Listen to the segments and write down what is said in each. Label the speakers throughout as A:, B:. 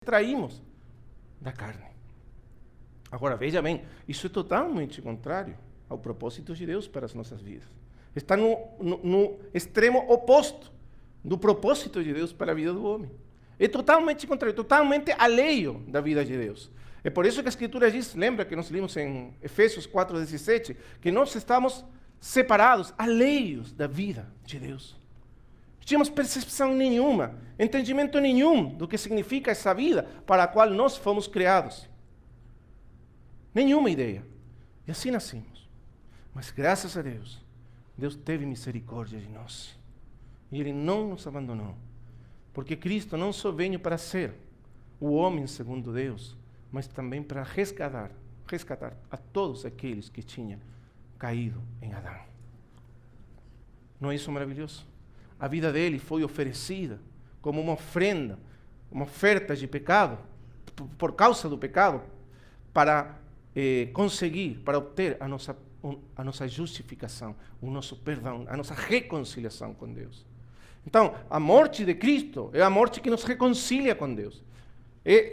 A: extraímos da carne. Agora, veja bem, isso é totalmente contrário ao propósito de Deus para as nossas vidas. Está no extremo oposto do propósito de Deus para a vida do homem. É totalmente contrário, totalmente alheio da vida de Deus. É por isso que a Escritura diz, lembra que nós lemos em Efésios 4:17, que nós estamos separados, alheios da vida de Deus. Não tínhamos percepção nenhuma, entendimento nenhum do que significa essa vida para a qual nós fomos criados. Nenhuma ideia. E assim nascemos. Mas graças a Deus, Deus teve misericórdia de nós. E Ele não nos abandonou. Porque Cristo não só veio para ser o homem segundo Deus, mas também para resgatar a todos aqueles que tinham caído em Adão. Não é isso maravilhoso? A vida dele foi oferecida como uma ofrenda, uma oferta de pecado, por causa do pecado, para conseguir, para obter a nossa justificação, o nosso perdão, a nossa reconciliação com Deus. Então, a morte de Cristo é a morte que nos reconcilia com Deus.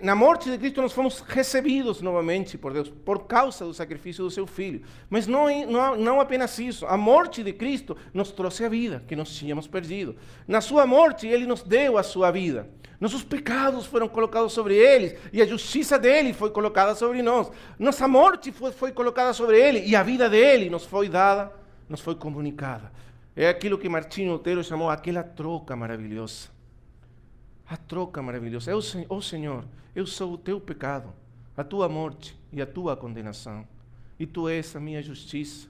A: Na morte de Cristo nós fomos recebidos novamente por Deus, por causa do sacrifício do seu Filho. Mas não apenas isso. A morte de Cristo nos trouxe a vida que nós tínhamos perdido. Na sua morte, Ele nos deu a sua vida. Nossos pecados foram colocados sobre Ele e a justiça dEle foi colocada sobre nós. Nossa morte foi colocada sobre Ele e a vida dEle nos foi dada, nos foi comunicada. É aquilo que Martinho Lutero chamou aquela troca maravilhosa. A troca maravilhosa. Ó Senhor, eu sou o teu pecado, a tua morte e a tua condenação. E tu és a minha justiça,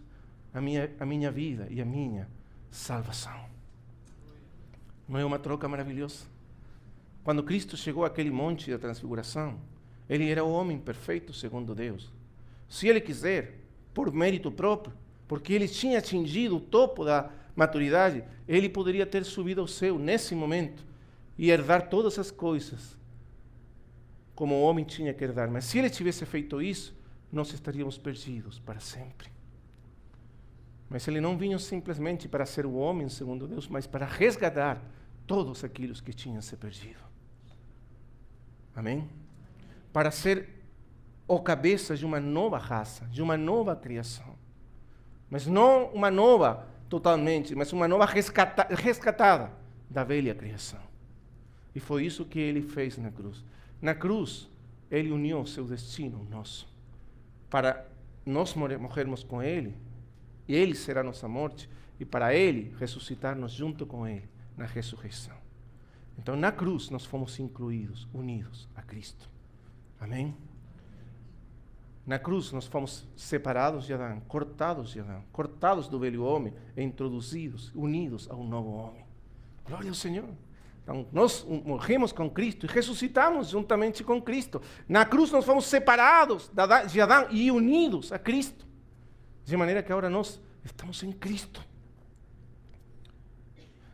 A: a minha vida e a minha salvação. Não é uma troca maravilhosa? Quando Cristo chegou àquele monte da transfiguração, Ele era o homem perfeito segundo Deus. Se Ele quiser, por mérito próprio, porque Ele tinha atingido o topo da maturidade, Ele poderia ter subido ao céu nesse momento e herdar todas as coisas, como o homem tinha que herdar. Mas se Ele tivesse feito isso, nós estaríamos perdidos para sempre. Mas Ele não vinha simplesmente para ser o homem segundo Deus, mas para resgatar todos aqueles que tinham se perdido. Amém? Para ser o cabeça de uma nova raça, de uma nova criação. Mas não uma nova totalmente, mas uma nova resgatada da velha criação. E foi isso que Ele fez na cruz. Na cruz, Ele uniu seu destino nosso, para nós morrermos com Ele, e Ele será nossa morte, e para Ele ressuscitar-nos junto com Ele na ressurreição. Então, na cruz, nós fomos incluídos, unidos a Cristo. Amém? Na cruz, nós fomos separados de Adão, cortados do velho homem, e introduzidos, unidos a um novo homem. Glória ao Senhor. Então, nós morremos com Cristo e ressuscitamos juntamente com Cristo. Na cruz nós fomos separados de Adão e unidos a Cristo. De maneira que agora nós estamos em Cristo.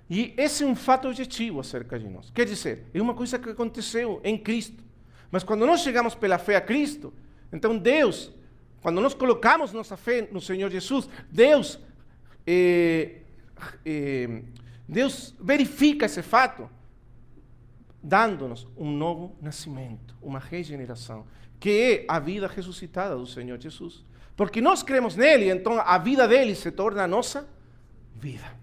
A: E esse é um fato objetivo acerca de nós. Quer dizer, é uma coisa que aconteceu em Cristo. Mas quando nós chegamos pela fé a Cristo, então Deus, quando nós colocamos nossa fé no Senhor Jesus, Deus verifica esse fato, dando-nos um novo nascimento, uma regeneração, que é a vida ressuscitada do Senhor Jesus. Porque nós cremos nele, então a vida dele se torna a nossa vida.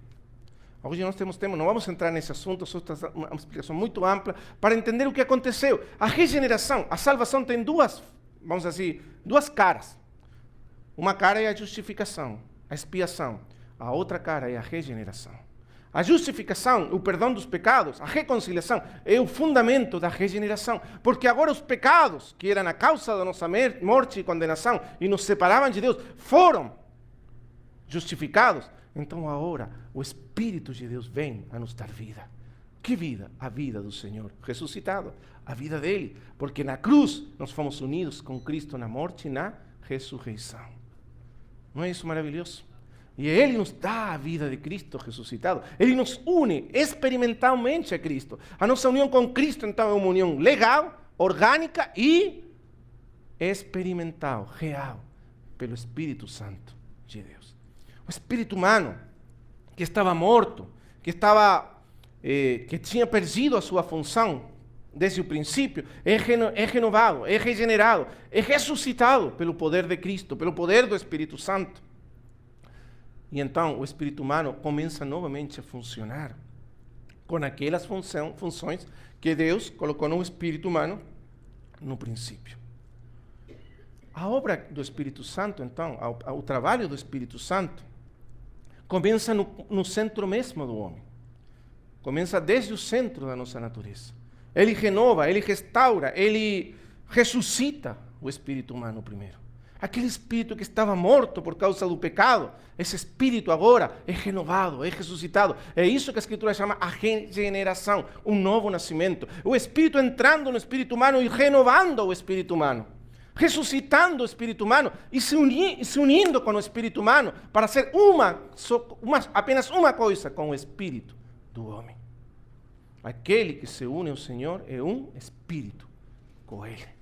A: Hoje nós temos tempo, não vamos entrar nesse assunto, só uma explicação muito ampla, para entender o que aconteceu. A regeneração, a salvação tem duas caras. Uma cara é a justificação, a expiação. A outra cara é a regeneração. A justificação, o perdão dos pecados, a reconciliação, é o fundamento da regeneração. Porque agora os pecados, que eram a causa da nossa morte e condenação, e nos separavam de Deus, foram justificados. Então agora o Espírito de Deus vem a nos dar vida. Que vida? A vida do Senhor ressuscitado, a vida dele. Porque na cruz nós fomos unidos com Cristo na morte e na ressurreição. Não é isso maravilhoso? E Ele nos dá a vida de Cristo ressuscitado. Ele nos une experimentalmente a Cristo. A nossa união com Cristo, então, é uma união legal, orgânica e experimental, real, pelo Espírito Santo de Deus. O espírito humano, que estava morto, que tinha perdido a sua função desde o princípio, é renovado, é regenerado, é ressuscitado pelo poder de Cristo, pelo poder do Espírito Santo. E então o espírito humano começa novamente a funcionar com aquelas funções que Deus colocou no espírito humano no princípio. A obra do Espírito Santo, então, o trabalho do Espírito Santo, começa no centro mesmo do homem. Começa desde o centro da nossa natureza. Ele renova, ele restaura, ele ressuscita o espírito humano primeiro. Aquele espírito que estava morto por causa do pecado, esse espírito agora é renovado, é ressuscitado. É isso que a Escritura chama a regeneração, um novo nascimento. O espírito entrando no espírito humano e renovando o espírito humano. Ressuscitando o espírito humano e se unindo com o espírito humano para ser apenas uma coisa com o espírito do homem. Aquele que se une ao Senhor é um espírito com Ele.